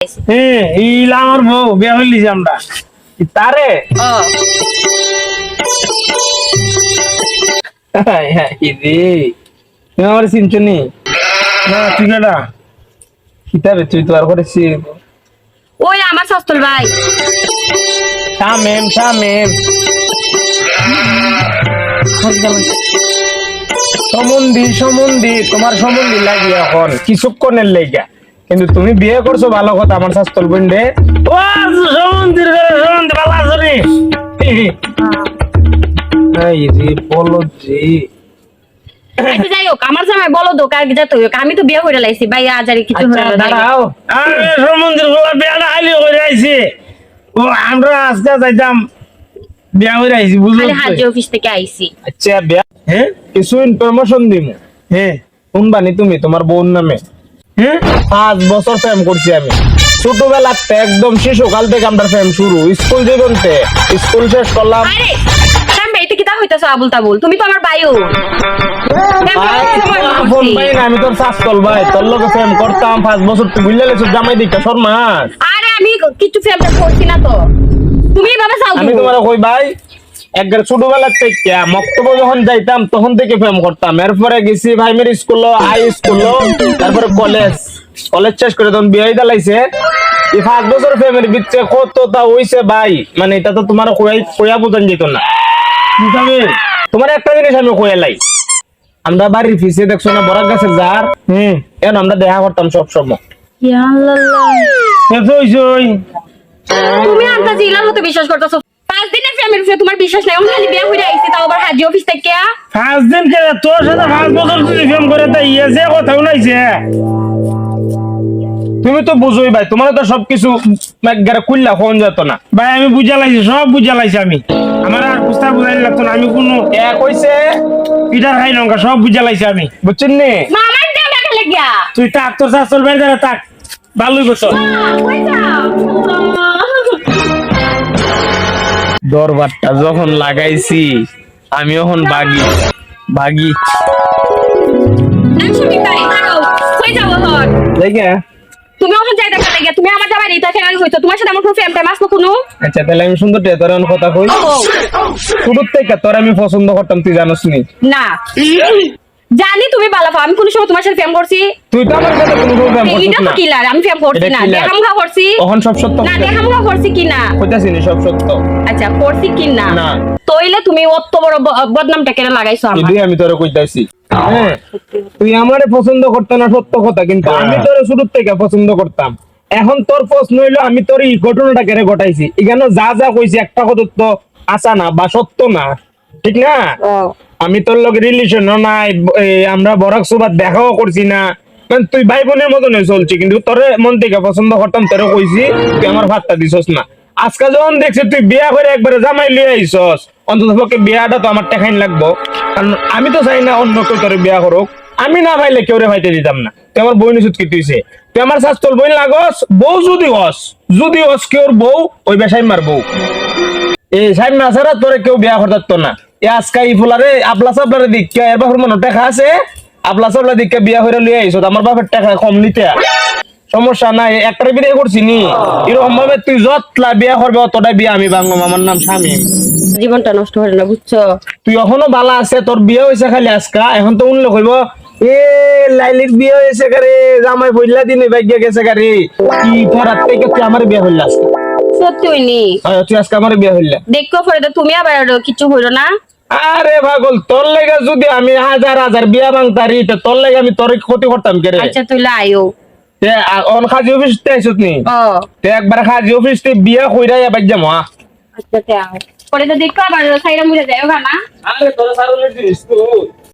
হ্যাঁ এইলা আমার বউ বিয়া হইলিছি আমরা তারে তুমি আমার চিনছনি না তুই কেডা কিতাবে তুই তো আর করেছি ওই আমার শাস্তল ভাই শামেম সম্বন্ধী তোমার সম্বন্ধী লাগি এখন কিছুক্ষণের লেগা কিন্তু তুমি বিয়ে করছো ভালো কথা আমার শাস্তল বোন রে ও সম্বন্ধী ভালো আছো রে এই রে বলো জি আচ্ছা যাই হোক আমার জামাই বলো তো কার যেতে হোক আমি তো বিয়ে করে লাইছি ভাই আজারে কিছু হলো না দাঁড়াও আরে সম্বন্ধীর বলা বিয়াটা আইলি করে আইছে ও আমরা আজকে যাইতাম বিয়া করে আইছি বুঝছো খালি হাজি অফিস থেকে আইছি আচ্ছা বিয়া হ্যাঁ কিছু ইনফরমেশন দিম হ্যাঁ শুনবানি তুমি তোমার বোন নামে হ্যাঁ 5 বছর প্রেম করছি আমি ছোটবেলাতে একদম শিশুকাল থেকে আমরা প্রেম শুরু স্কুল জীবনতে স্কুল শেষ করলাম আরে সামনে এটা কি তা হইতাছ আবুল তাবুল তুমি তো আমার ভাইও ফোন পাই না আমি তোর শাস্তল ভাই তোর লগে প্রেম করতাম 5 বছর তুই বুঝলে লেছো জামাই দিকা শর্মাস আরে আমি কিছু প্রেম করছি না তো তুমি বাবা যাও আমি তোমার কই ভাই একবার ছোটবেলা থেকে মক্তব্য যখন যাইতাম তখন থেকে প্রেম করতাম এরপরে গেছি প্রাইমারি স্কুল হাই স্কুল তারপরে কলেজ শেষ করে তখন বিয়ে দিলাইছে এই 5 বছর প্রেমের ভিতরে কতটা হইছে ভাই মানে এটা তো তোমার কইয়া বোঝান যেত না বুঝাবে তোমার একটা জিনিস আমি কইলাই আমরা বাড়ির পিছে দেখছো না বড় গাছের জার এখন আমরা দেখা করতাম সব সময় ইয়া আল্লাহ তুমি আন্তা জিলার মতো বিশ্বাস করতেছো 5 দিনের প্রেমের উপরে তোমার বিশ্বাস নাই আমি খালি বিয়ে করে আইছি তাও আবার হাজি অফিস থেকে 5 দিন কে তোর সাথে 5 বছর তুই প্রেম করে তাই ইয়েছে কথা শুনাইছে তুমি তো বুঝোই ভাই তোমার তো সবকিছু একবারে কুল্লা ফোন যেত না ভাই আমি বুঝালাইছি সব বুঝালাইছি আমি আমার আর বুঝতে বুঝাই লাগতো না আমি কোনো এক হইছে পিটার খাই লঙ্কা সব বুঝালাইছি আমি বুঝছেন নি মামার দেও টাকা লাগিয়া তুই তাক তোর শাশুড় বাড়ি দাঁড়া তাক ভালোই করছ কই যাও দরবারটা যখন লাগাইছি আমি এখন বাগি একশো তাই দাঁড়াও কই যাও হন দেখে তুমি ওখানে যাই দেখা লাগিয়া তুমি আমার যাবার এটা কেন হইতো তোমার সাথে আমার কোনো প্রেম টাইম আসলো কোনো আচ্ছা তাহলে আমি সুন্দর তোর কথা কই শুরুর থেকে তোর আমি পছন্দ করতাম তুই জানোস নি না জানি তুমি বালাফা আমি কোন সময় তোমার সাথে প্রেম করছি তুই তো আমার সাথে কোনো প্রেম করছিস এটা তো না কিলার আমি প্রেম করছি না দেখামুখা করছি তখন সব সত্য না দেখামুখা করছি কি না কইতাছি নি সব সত্য আচ্ছা করছি কি না না তইলে তুমি অত বড় বদনামটা কেন লাগাইছো আমার এটাই আমি তোরে কইতাছি হ্যাঁ তুই আমারে পছন্দ করতে না সত্য কথা কিন্তু আমি তোরে শুরু থেকে পছন্দ করতাম এখন তোর প্রশ্ন হইলো আমি তোর এই ঘটনাটা কেন ঘটাইছি এখানে যা যা কইছি একটা কথা তো আসা না বা সত্য না ঠিক না আমি তোর লগে রিলেশন নাই আমরা বরাক সুবাদ দেখাও করছি না মানে তুই ভাই বোনের মতন চলছি কিন্তু তোরে মন থেকে পছন্দ করতাম তোরে কইছি তুই আমার ভাতটা দিছস না আজকে যখন দেখছি তুই বিয়া করে একবারে জামাই লিয়ে আইছস অন্তত পক্ষে বিয়াটা তো আমার টাকাই লাগবো কারণ আমি তো চাই না অন্য কেউ তোরে বিয়া করুক আমি না ভাইলে কেউ রে ভাইতে দিতাম না তুই আমার বই নিশুত কি তুইছে তুই আমার শাস্তল বই লাগস বউ যদি হস কেউর বউ ওই বেশাই মার বউ এই সাইম মাছেরা তোরে কেউ বিয়া করতে না আজকে ই ফুলারে আপলা সাপলারে দিক এর বাপের মনে টাকা আছে আপলা সাপলা দিক বিয়া করে লিয়ে আইছো আমার বাপের টাকা কম নিতে সমস্যা নাই একটা বিয়ে করছি নি এরকম ভাবে তুই যতলা বিয়া করবে অতটা বিয়া আমি ভাঙবো আমার নাম স্বামী জীবনটা নষ্ট হয়ে না বুঝছো তুই এখনো ভালো আছে তোর বিয়ে হয়েছে খালি আজকা এখন তো উল্লেখ হইব এ লাইলির বিয়ে হয়েছে গারে জামাই বইলা দিনে ভাগ্য গেছে গারে কি পরাত থেকে তুই আমার বিয়ে হইলা আজকে সত্যি হইনি তুই আজকে আমার বিয়ে হইলা দেখো পরে তুমি আবার কিছু হইলো না আরে পাগল তোর লেগে যদি আমি হাজার বিয়া ভাঙতারি তোর লেগে আমি তোর ক্ষতি করতাম কে রে আচ্ছা তুই আইও অন খাজি অফিস তে আইছত নি তে একবার খাজি অফিস তে বিয়া কইরাই আবার যাম আচ্ছা তে আও পরে তো দেখো আবার সাইরা মুড়ে যাও না আরে তোর সারুলে দিস তুই